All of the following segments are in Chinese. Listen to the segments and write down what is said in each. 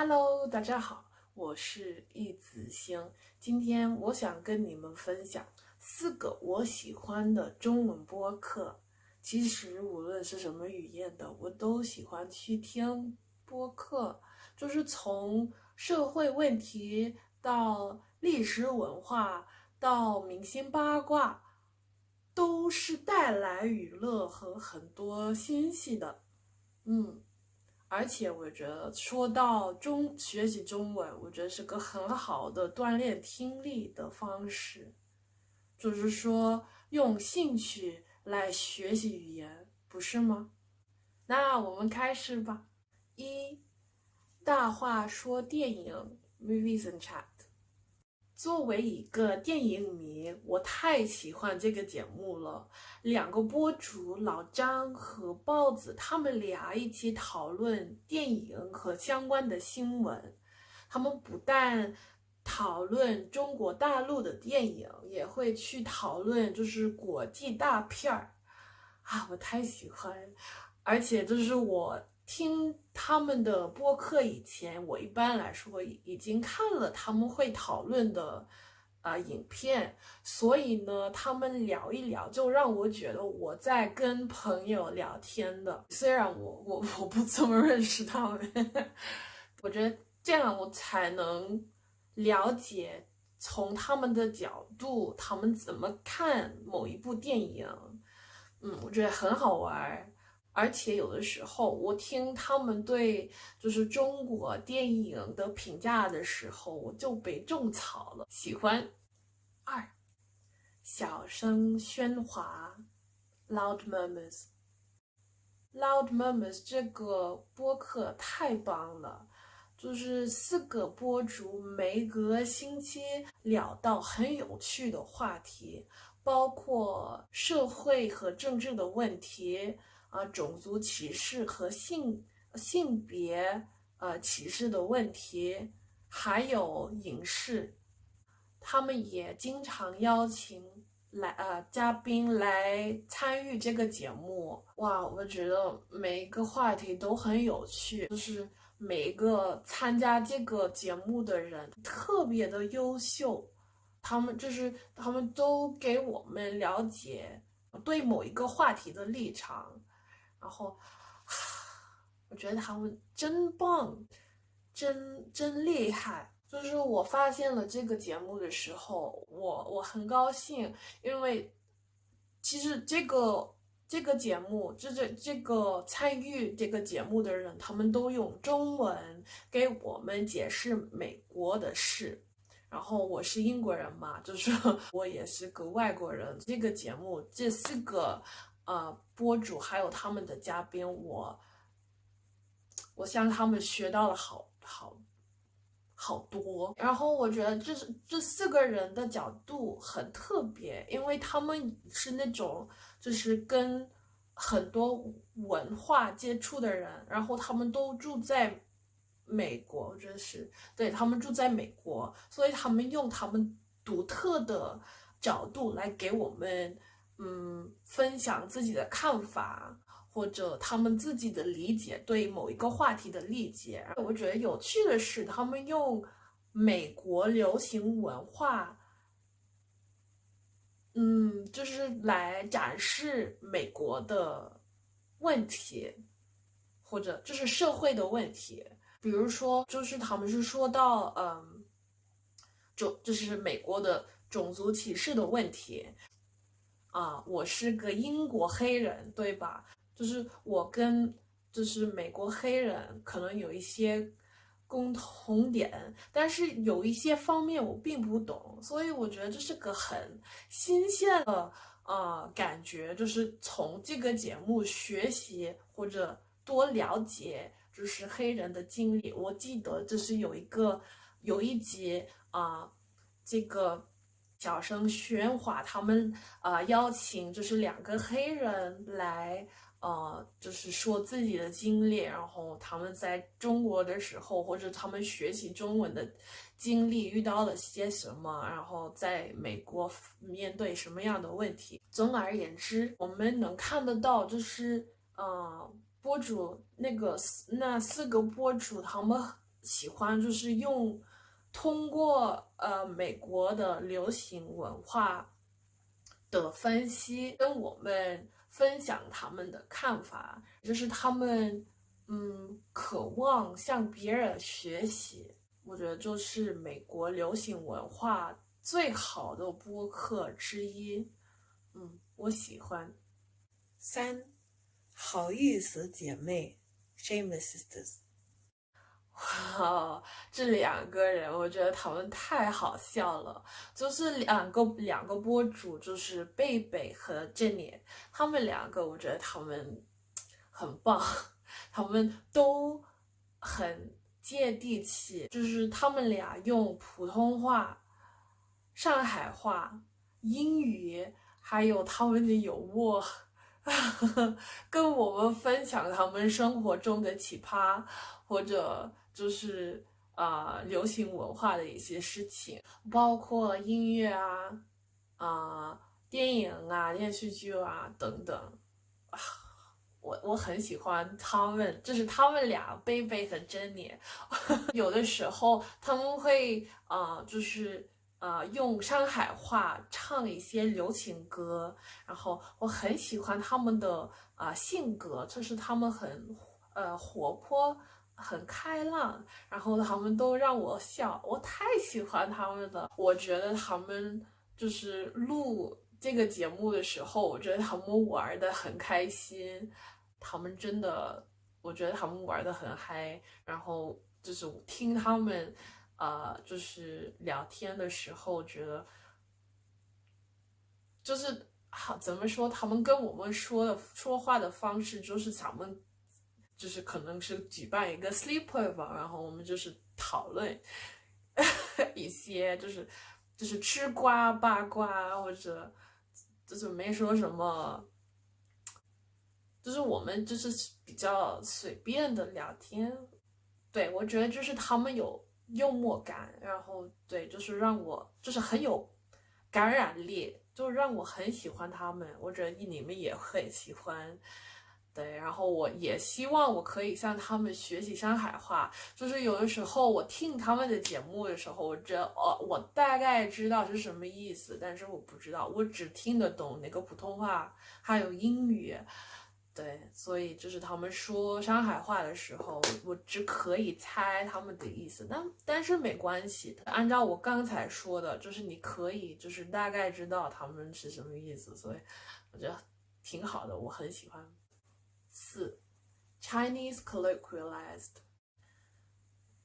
Hello，大家好，我是易子星。今天我想跟你们分享4个我喜欢的中文播客。其实无论是什么语言的，我都喜欢去听播客，就是从社会问题到历史文化到明星八卦，都是带来娱乐和很多信息的。而且我觉得说到学习中文，我觉得是个很好的锻炼听力的方式，就是说用兴趣来学习语言，不是吗？那我们开始吧。大话说电影 Movies and Chat。作为一个电影迷，我太喜欢这个节目了。2个播主老张和包子，他们俩一起讨论电影和相关的新闻。他们不但讨论中国大陆的电影，也会去讨论就是国际大片儿啊，我太喜欢。而且就是我听他们的播客以前，我一般来说已经看了他们会讨论的影片，所以呢，他们聊一聊，就让我觉得我在跟朋友聊天的。虽然我不怎么认识他们，我觉得这样我才能了解从他们的角度，他们怎么看某一部电影。我觉得很好玩。而且有的时候，我听他们对就是中国电影的评价的时候，我就被种草了。喜欢小声喧哗 （loud murmurs）。Loud Murmurs 这个播客太棒了，就是4个播主每个星期聊到很有趣的话题，包括社会和政治的问题种族歧视和性别歧视的问题，还有影视。他们也经常邀请嘉宾来参与这个节目。哇，我觉得每一个话题都很有趣，就是每一个参加这个节目的人特别的优秀，他们都给我们了解对某一个话题的立场，然后我觉得他们真棒，真厉害。就是我发现了这个节目的时候，我很高兴，因为其实这个节目，这个参与这个节目的人，他们都用中文给我们解释美国的事。然后我是英国人嘛，就是我也是个外国人。这个节目这4个播主还有他们的嘉宾，我向他们学到了好多。然后我觉得这4个人的角度很特别，因为他们是那种就是跟很多文化接触的人，然后他们都住在美国，我觉得是对，他们住在美国，所以他们用他们独特的角度来给我们分享自己的看法，或者他们自己的理解，对某一个话题的理解。我觉得有趣的是，他们用美国流行文化，就是来展示美国的问题，或者就是社会的问题。比如说，就是他们是说到，就是美国的种族歧视的问题。我是个英国黑人，对吧？就是我跟就是美国黑人可能有一些共同点，但是有一些方面我并不懂，所以我觉得这是个很新鲜的感觉，就是从这个节目学习或者多了解就是黑人的经历。我记得就是有一集这个小声喧哗，他们邀请就是2个黑人来就是说自己的经历，然后他们在中国的时候或者他们学习中文的经历遇到了些什么，然后在美国面对什么样的问题。总而言之，我们能看得到就是播主那4个播主他们喜欢就是通过美国的流行文化的分析，跟我们分享他们的看法，就是他们渴望向别人学习。我觉得就是美国流行文化最好的播客之一。我喜欢。三，好意思姐妹 ，Shameless Sisters。这两个人，我觉得他们太好笑了。就是两个播主，就是贝贝和 Jenny，他们两个，我觉得他们很棒，他们都很接地气。就是他们俩用普通话、上海话、英语，还有他们的幽默。跟我们分享他们生活中的奇葩，或者就是流行文化的一些事情，包括音乐电影电视剧等等。我很喜欢他们，就是他们俩贝贝和珍妮。有的时候他们会就是用上海话唱一些流行歌，然后我很喜欢他们的性格，就是他们很活泼，很开朗，然后他们都让我笑，我太喜欢他们了。我觉得他们就是录这个节目的时候，我觉得他们玩的很开心，他们真的，我觉得他们玩的很嗨，然后就是听他们就是聊天的时候，觉得就是好怎么说，他们跟我们说话的方式，就是咱们就是可能是举办一个 sleepover，然后我们就是讨论一些就是吃瓜八卦，或者就是没说什么，就是我们就是比较随便的聊天。对，我觉得就是他们有幽默感，然后对，就是让我就是很有感染力，就让我很喜欢他们。我觉得你们也会喜欢。对，然后我也希望我可以向他们学习上海话。就是有的时候我听他们的节目的时候，我觉得我大概知道是什么意思，但是我不知道，我只听得懂那个普通话还有英语。对，所以就是他们说上海话的时候，我只可以猜他们的意思，但是没关系的。按照我刚才说的，就是你可以就是大概知道他们是什么意思，所以我觉得挺好的，我很喜欢。四 Chinese colloquialized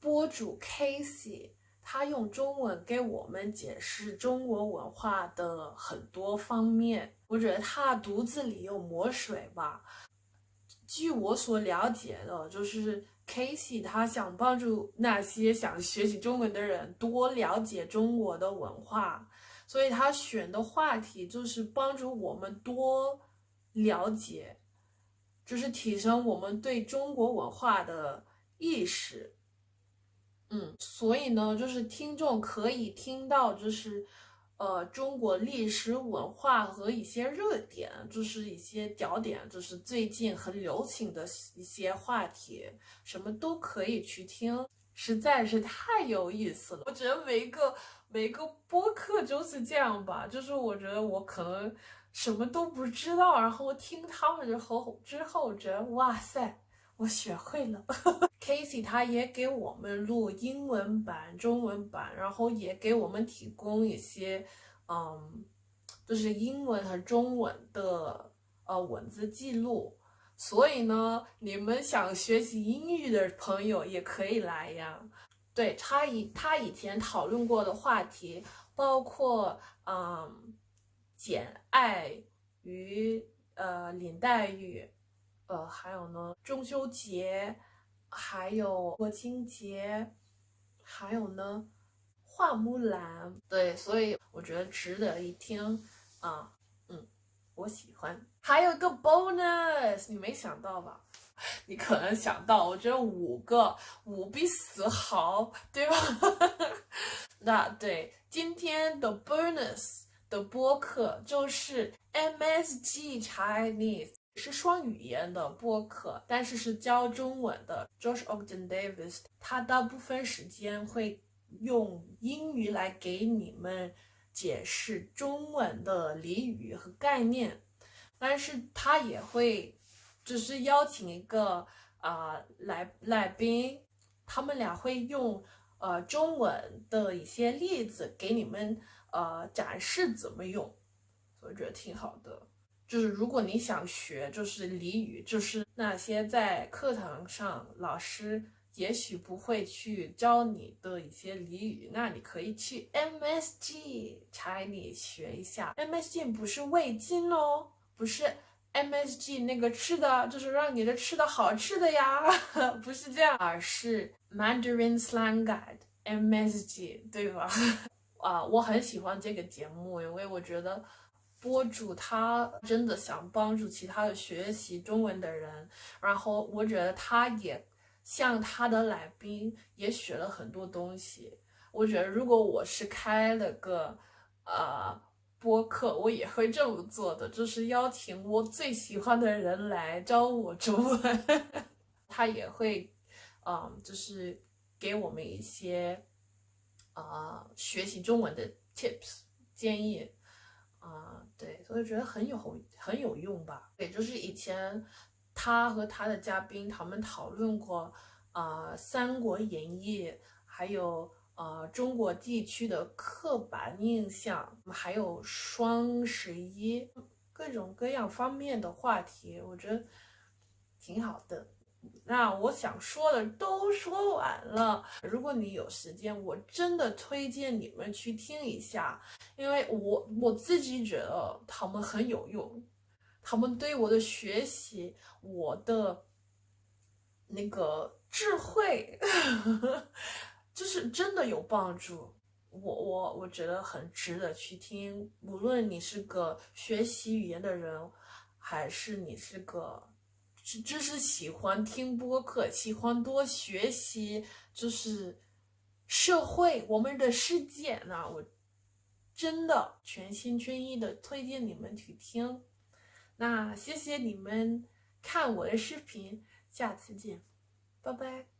播主 Casey， 他用中文给我们解释中国文化的很多方面，我觉得他肚子里有墨水吧。据我所了解的，就是 Casey 他想帮助那些想学习中文的人多了解中国的文化，所以他选的话题就是帮助我们多了解，就是提升我们对中国文化的意识。所以呢，就是听众可以听到，就是中国历史文化和一些热点，就是一些焦点，就是最近很流行的一些话题，什么都可以去听，实在是太有意思了。我觉得每个播客就是这样吧，就是我觉得我可能什么都不知道，然后听他们之后觉得哇塞，我学会了。Casey 他也给我们录英文版、中文版，然后也给我们提供一些，就是英文和中文的文字记录。所以呢，你们想学习英语的朋友也可以来呀。对，他以前讨论过的话题包括简爱与林黛玉，还有呢中秋节。还有国庆节，还有呢，花木兰，对，所以我觉得值得一听啊，我喜欢。还有一个 bonus，你没想到吧？你可能想到，我觉得五比4好，对吧？那对，今天的 bonus 的播客就是 MSG Chinese。是双语言的播客，但是教中文的 Josh Ogden Davis， 他大部分时间会用英语来给你们解释中文的俚语和概念，但是他也会就是邀请一个来宾，他们俩会用中文的一些例子给你们展示怎么用，所以我觉得挺好的。就是如果你想学就是俚语，就是那些在课堂上老师也许不会去教你的一些俚语，那你可以去 MSG 查你学一下。MSG 不是味精哦，不是 MSG 那个吃的，就是让你的吃的好吃的呀，不是这样，而是 Mandarin Slang Guide MSG， 对吧？我很喜欢这个节目，因为我觉得播主他真的想帮助其他的学习中文的人，然后我觉得他也像他的来宾也学了很多东西。我觉得如果我是开了个播客，我也会这么做的，就是邀请我最喜欢的人来教我中文。他也会就是给我们一些学习中文的 tips 建议对，所以觉得很有用吧。对，就是以前他和他的嘉宾他们讨论过三国演义》，还有中国地区的刻板印象，还有双11，各种各样方面的话题，我觉得挺好的。那我想说的都说完了，如果你有时间，我真的推荐你们去听一下，因为我自己觉得他们很有用，他们对我的学习，我的那个智慧，就是真的有帮助。我觉得很值得去听，无论你是个学习语言的人，还是你是个就是喜欢听播客，喜欢多学习，就是社会我们的世界呢，我真的全心全意的推荐你们去听。那谢谢你们看我的视频，下次见，拜拜。